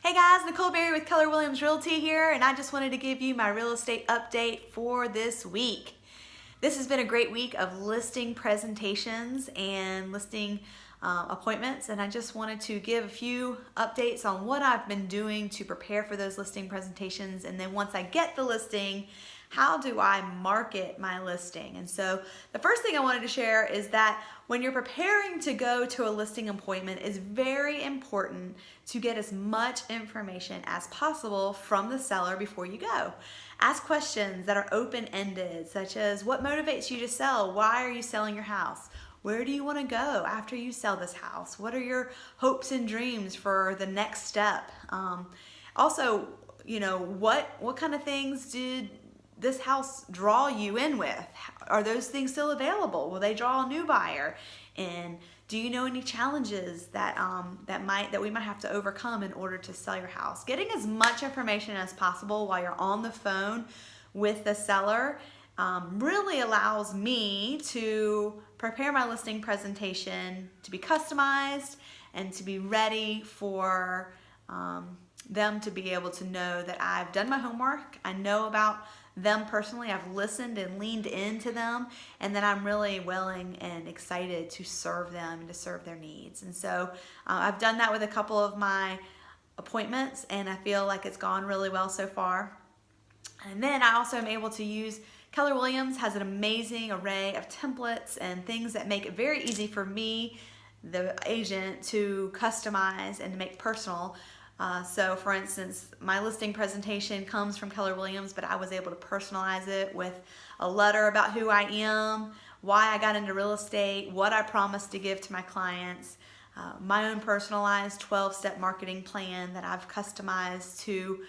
Hey guys, Nicole Berry with Keller Williams Realty here, and I just wanted to give you my real estate update for this week. This has been a great week of listing presentations and listing appointments, and I just wanted to give a few updates on what I've been doing to prepare for those listing presentations, and then once I get the listing, how do I market my listing? And so the first thing I wanted to share is that when you're preparing to go to a listing appointment, it's very important to get as much information as possible from the seller before you go. Ask questions that are open-ended, such as what motivates you to sell? Why are you selling your house? Where do you want to go after you sell this house? What are your hopes and dreams for the next step? Also, what kind of things did this house draw you in with? Are those things still available? Will they draw a new buyer? And do you know any challenges that we might have to overcome in order to sell your house? Getting as much information as possible while you're on the phone with the seller really allows me to prepare my listing presentation to be customized and to be ready for them to be able to know that I've done my homework. I know about them personally. I've listened and leaned into them, and then I'm really willing and excited to serve them and to serve their needs. And so I've done that with a couple of my appointments, and I feel like it's gone really well so far. And then I also am able to use Keller Williams has an amazing array of templates and things that make it very easy for me, the agent, to customize and to make personal. So for instance, my listing presentation comes from Keller Williams, but I was able to personalize it with a letter about who I am, why I got into real estate, what I promised to give to my clients, my own personalized 12-step marketing plan that I've customized to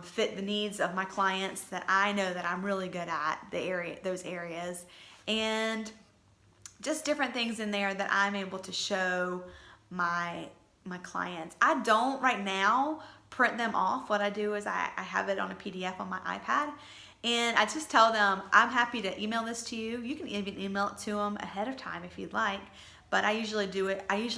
fit the needs of my clients that I know that I'm really good at, those areas, and just different things in there that I'm able to show my clients. I don't right now print them off. What I do is I have it on a PDF on my iPad, and I just tell them I'm happy to email this to you. You can even email it to them ahead of time if you'd like, but I usually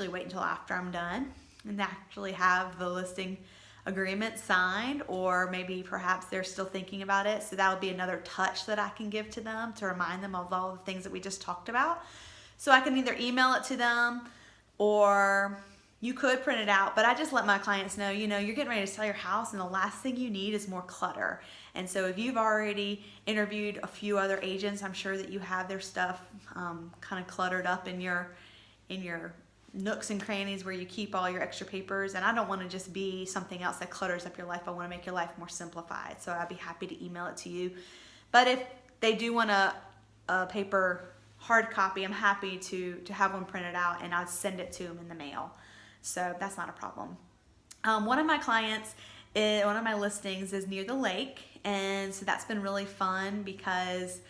wait until after I'm done and actually have the listing agreement signed, or maybe perhaps they're still thinking about it, so that would be another touch that I can give to them to remind them of all the things that we just talked about. So I can either email it to them, or you could print it out, but I just let my clients know, you're getting ready to sell your house, and the last thing you need is more clutter. And so if you've already interviewed a few other agents, I'm sure that you have their stuff kind of cluttered up in your nooks and crannies where you keep all your extra papers. And I don't want to just be something else that clutters up your life. I want to make your life more simplified. So I'd be happy to email it to you. But if they do want a paper hard copy, I'm happy to have one printed out, and I'll send it to them in the mail. So that's not a problem. One of my listings is near the lake, and so that's been really fun because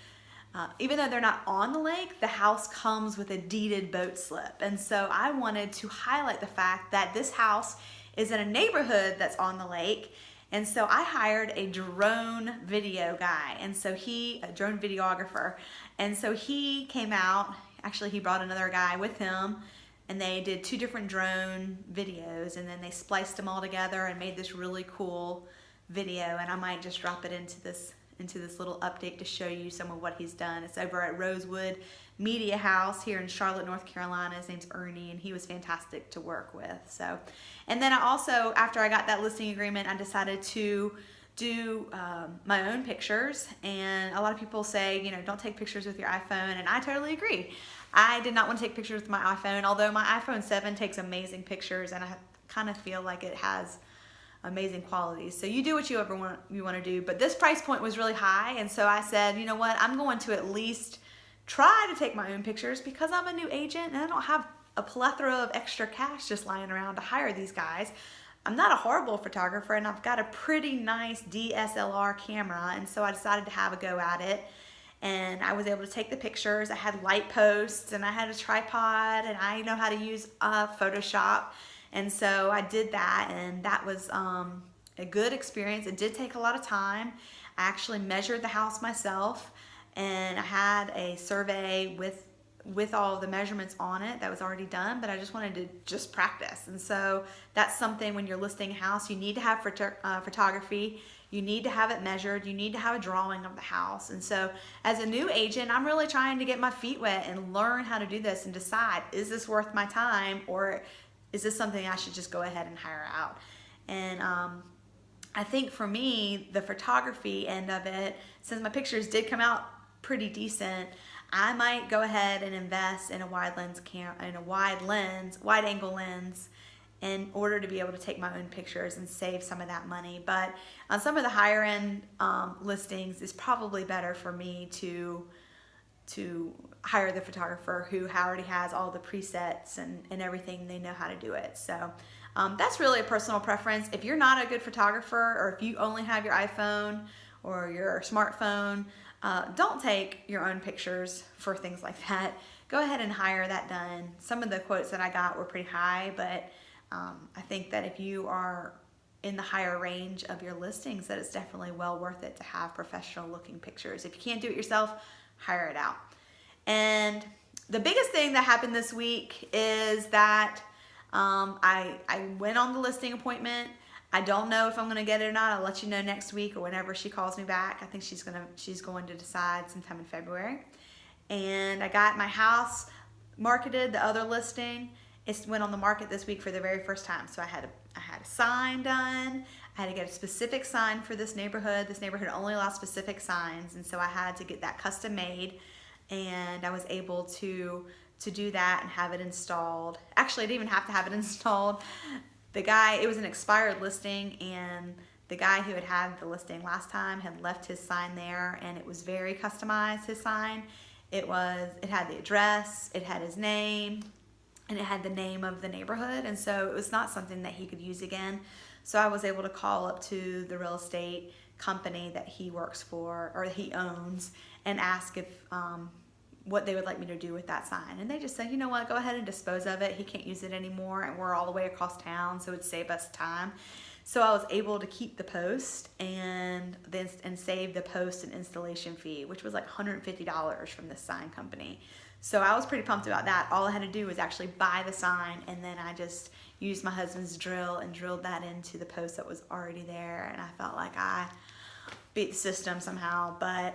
even though they're not on the lake, the house comes with a deeded boat slip. And so I wanted to highlight the fact that this house is in a neighborhood that's on the lake. And so I hired a drone video guy, and so a drone videographer. And so he came out, actually he brought another guy with him, and they did 2 different drone videos, and then they spliced them all together and made this really cool video. And I might just drop it into this little update to show you some of what he's done. It's over at Rosewood Media House here in Charlotte, North Carolina. His name's Ernie, and he was fantastic to work with. So, and then I also, after I got that listing agreement, I decided to do my own pictures. And a lot of people say, don't take pictures with your iPhone, and I totally agree. I did not want to take pictures with my iPhone, although my iPhone 7 takes amazing pictures, and I kind of feel like it has amazing qualities. So you do what you want to do, but this price point was really high, and so I said, you know what, I'm going to at least try to take my own pictures because I'm a new agent and I don't have a plethora of extra cash just lying around to hire these guys. I'm not a horrible photographer, and I've got a pretty nice DSLR camera, and so I decided to have a go at it. And I was able to take the pictures. I had light posts, and I had a tripod, and I know how to use Photoshop. And so I did that, and that was a good experience. It did take a lot of time. I actually measured the house myself, and I had a survey with with all the measurements on it that was already done, but I just wanted to just practice. And so that's something when you're listing a house, you need to have photography, you need to have it measured, you need to have a drawing of the house. And so as a new agent, I'm really trying to get my feet wet and learn how to do this and decide, is this worth my time, or is this something I should just go ahead and hire out? And I think for me, the photography end of it, since my pictures did come out pretty decent, I might go ahead and invest in a wide angle lens in order to be able to take my own pictures and save some of that money. But on some of the higher end listings, it's probably better for me to hire the photographer who already has all the presets and everything. They know how to do it. So that's really a personal preference. If you're not a good photographer, or if you only have your iPhone or your smartphone, don't take your own pictures for things like that. Go ahead and hire that done. Some of the quotes that I got were pretty high, but I think that if you are in the higher range of your listings, that it's definitely well worth it to have professional looking pictures. If you can't do it yourself, hire it out. And the biggest thing that happened this week is that I went on the listing appointment. I don't know if I'm going to get it or not. I'll let you know next week or whenever she calls me back. I think she's going to decide sometime in February. And I got my house marketed, the other listing. It went on the market this week for the very first time. So I had a sign done. I had to get a specific sign for this neighborhood. This neighborhood only allows specific signs, and so I had to get that custom made. And I was able to do that and have it installed. Actually, I didn't even have to have it installed. It was an expired listing, and the guy who had the listing last time had left his sign there, and it was very customized, his sign. It had the address, it had his name, and it had the name of the neighborhood, and so it was not something that he could use again. So I was able to call up to the real estate company that he works for, or he owns, and ask if what they would like me to do with that sign. And they just said, you know what, go ahead and dispose of it. He can't use it anymore, and we're all the way across town, so it'd save us time. So I was able to keep the post and save the post and installation fee, which was like $150 from this sign company. So I was pretty pumped about that. All I had to do was actually buy the sign, and then I just used my husband's drill and drilled that into the post that was already there, and I felt like I beat the system somehow. But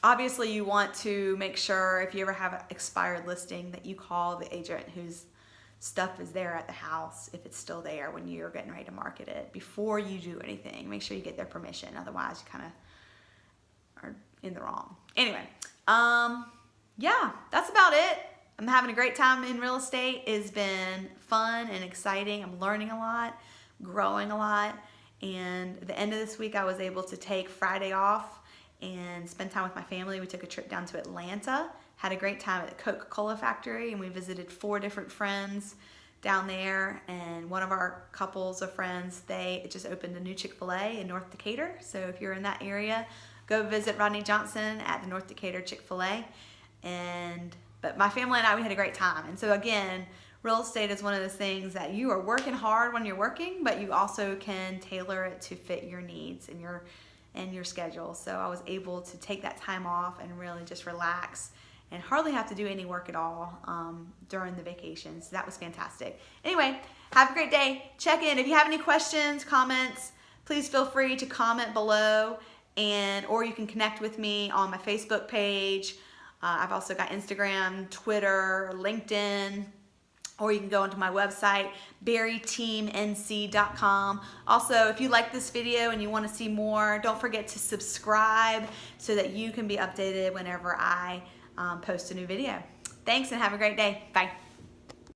obviously you want to make sure, if you ever have an expired listing, that you call the agent whose stuff is there at the house, if it's still there when you're getting ready to market it, before you do anything. Make sure you get their permission, otherwise you kind of are in the wrong. Anyway, yeah, that's about it. I'm having a great time in real estate. It's been fun and exciting. I'm learning a lot, growing a lot. And at the end of this week, I was able to take Friday off and spend time with my family. We took a trip down to Atlanta, had a great time at the Coca-Cola factory, and we visited 4 different friends down there. And one of our couples of friends, they just opened a new Chick-fil-A in North Decatur. So if you're in that area, go visit Rodney Johnson at the North Decatur Chick-fil-A. But my family and I, we had a great time. And so again, real estate is one of those things that you are working hard when you're working, but you also can tailor it to fit your needs and your schedule. So I was able to take that time off and really just relax and hardly have to do any work at all during the vacation. So that was fantastic. Anyway, have a great day. Check in. If you have any questions, comments, please feel free to comment below, or you can connect with me on my Facebook page. I've also got Instagram, Twitter, LinkedIn, or you can go onto my website, berryteamnc.com. Also, if you like this video and you want to see more, don't forget to subscribe so that you can be updated whenever I post a new video. Thanks and have a great day. Bye.